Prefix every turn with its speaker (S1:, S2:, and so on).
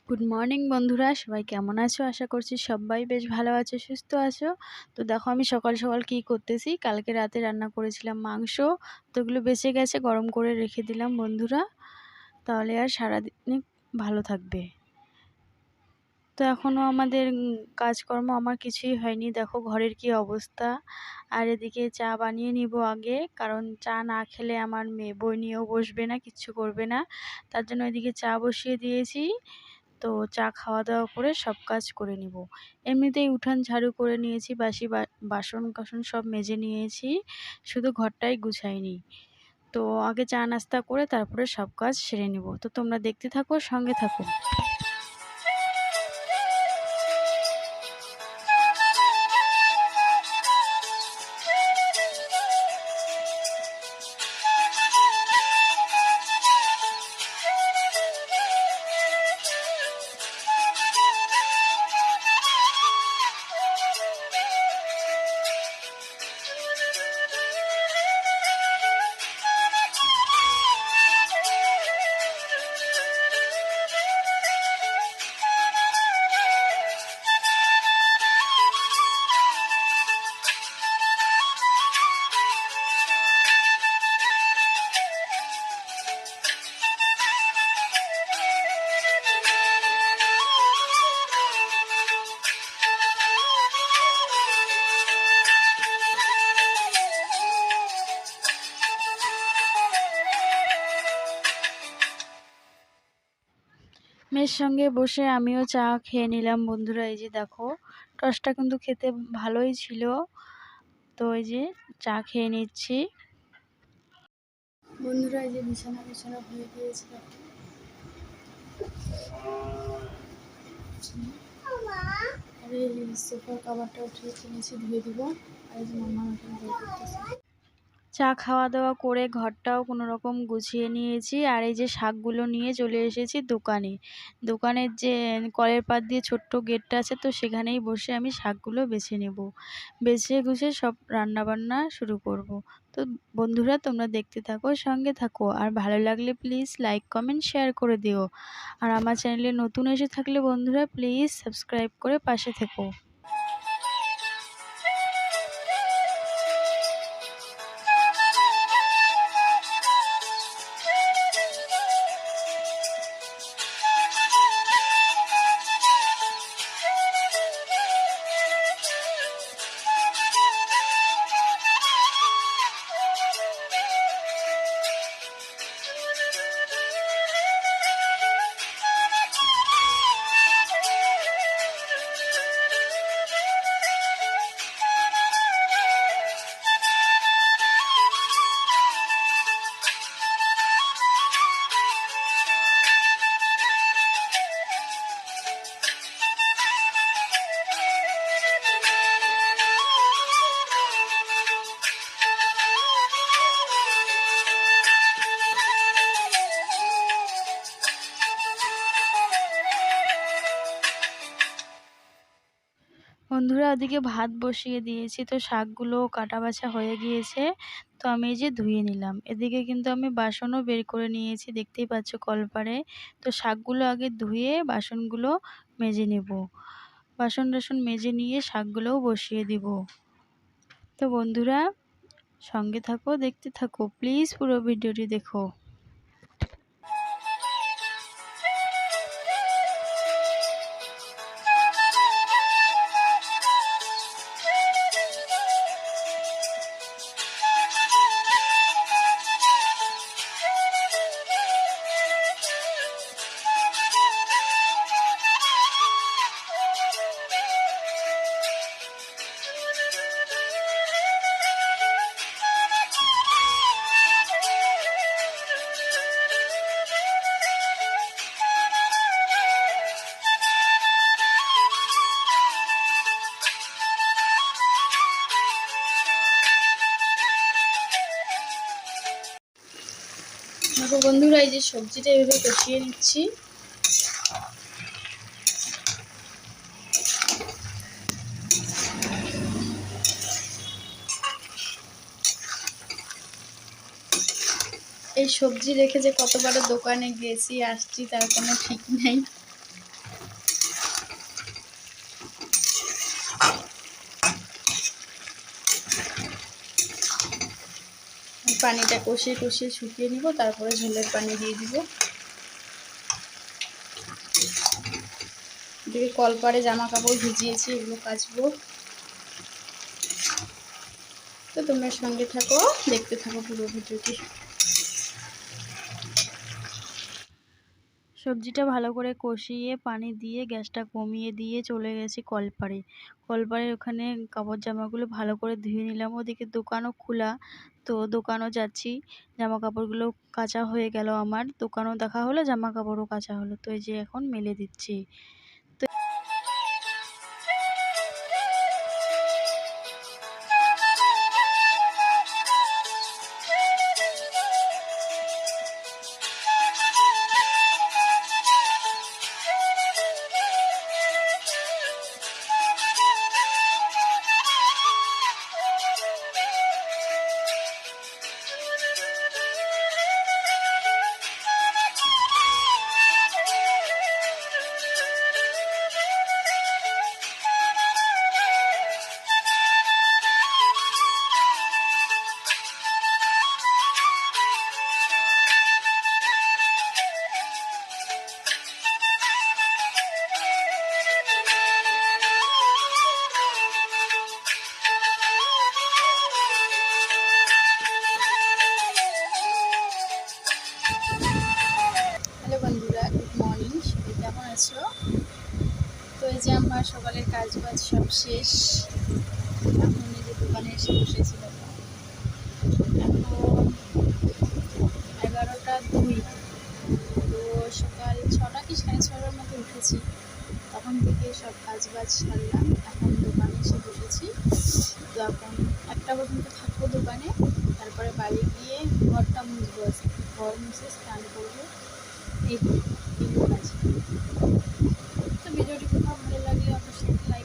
S1: Good morning বন্ধুরা, সবাই কেমন আছো? আশা করছি সবাই বেশ ভালো আছো, সুস্থ আছো। তো দেখো আমি সকাল সকাল কি করতেছি, কালকে রাতে রান্না করেছিলাম মাংস, তো ওগুলো বেঁচে গেছে, গরম করে রেখে দিলাম বন্ধুরা, তাহলে আর সারাদিন ভালো থাকবে। তো এখনও আমাদের কাজকর্ম আমার কিছুই হয়নি, দেখো ঘরের কি অবস্থা। আর এদিকে চা বানিয়ে নিব আগে, কারণ চা না খেলে আমার মেয়ে বই নিয়েও বসবে না, কিচ্ছু করবে না। তার জন্য এদিকে চা বসিয়ে দিয়েছি। তো চা খাওয়া দাওয়া করে সব কাজ করে নিব। এমনিতেই উঠান ঝাড়ু করে নিয়েছি, বাসি বাসন কাসন সব মেজে নিয়েছি, শুধু ঘরটাই গুছাইনি। তো আগে চা নাস্তা করে তারপরে সব কাজ সেরে নিব। তো তোমরা দেখতে থাকো, সঙ্গে থাকো। মেয়ের সঙ্গে বসে আমিও চা খেয়ে নিলাম বন্ধুরা। এই যে দেখো, টসটা কিন্তু খেতে ভালোই ছিল। তো এই যে চা খেয়ে নিচ্ছি বন্ধুরা। এই যে বিছানা বিছানা হয়ে গিয়েছে, আর এই সোফার কাভারটা উঠিয়ে কিনেছি, ধুয়ে দিব। আর এই যে মাম্মা এখন বই করতেছে। চা খাওয়া দাওয়া করে ঘরটাও কোনো রকম গুছিয়ে নিয়েছি। আর এই যে শাকগুলো নিয়ে চলে এসেছি দোকানে। দোকানের যে কলের পাড় দিয়ে ছোট্ট গেটটা আছে, তো সেখানেই বসে আমি শাকগুলো বেছে নেব। বেছে গুছে সব রান্না বান্না শুরু করব। তো বন্ধুরা তোমরা দেখতে থাকো, সঙ্গে থাকো। আর ভালো লাগলে প্লিজ লাইক কমেন্ট শেয়ার করে দিও। আর আমার চ্যানেলে নতুন এসে থাকলে বন্ধুরা প্লিজ সাবস্ক্রাইব করে পাশে থেকো। বন্ধুরা ওদিকে ভাত বসিয়ে দিয়েছি, তো শাকগুলো কাটা বাছা হয়ে গিয়েছে। তো আমি এই যে ধুয়ে নিলাম। এদিকে কিন্তু আমি বাসনও বের করে নিয়েছি, দেখতেই পাচ্ছ কলপারে। তো শাকগুলো আগে ধুয়ে বাসনগুলো মেজে নেব। বাসন টাসন মেজে নিয়ে শাকগুলোও বসিয়ে দিব। তো বন্ধুরা সঙ্গে থাকো, দেখতে থাকো, প্লিজ পুরো ভিডিওটি দেখো। দেখো বন্ধুরা, এই যে সবজিটা এভাবে কষিয়ে নিচ্ছি। এই সবজি রেখে যে কতবার দোকানে গেছি আসছি তার কোনো ঠিক নেই। পানিটা কষিয়ে কষিয়ে শুকিয়ে নিব, তারপরে ঝোলের পানি দিয়ে দিব। এদিকে কলপারে জামা কাপড় ভিজিয়েছি, এগুলো কাচবো। তো তোমরা সঙ্গে থাকো, দেখতে থাকো পুরো ভিডিওটি। সবজিটা ভালো করে কষিয়ে পানি দিয়ে গ্যাসটা কমিয়ে দিয়ে চলে গেছি কলপারে। কলপারের ওখানে কাপড় জামাগুলো ভালো করে ধুয়ে নিলাম। ওদিকে দোকানও খোলা, তো দোকানও যাচ্ছি। জামা কাপড়গুলো কাচা হয়ে গেল আমার, দোকানও দেখা হলো, জামা কাপড়ও কাচা হলো। তো এই যে এখন মেলে দিচ্ছি। তো হ্যালো বন্ধুরা, গুড মর্নিং। সবাই কেমন আছো? তো এই যে আমার সকালের কাজ বাজ সব শেষ। এখন এই যে দোকানে এসে বসেছিলাম। এখন 11টা 2। তো সকাল 6টা কি 6:30টার মতো উঠেছি। তখন থেকে সব কাজ বাজ সারলাম, এখন দোকানে এসে বসেছি। তো এখন 1টা পর্যন্ত থাকবো দোকানে, তারপরে বাড়ি গিয়ে ঘরটা মুছবো। ঘর মুছে স্নান করবো, এই কাজ। তো ভিডিওটি কোথাও ভালো লাগলে অবশ্যই লাইক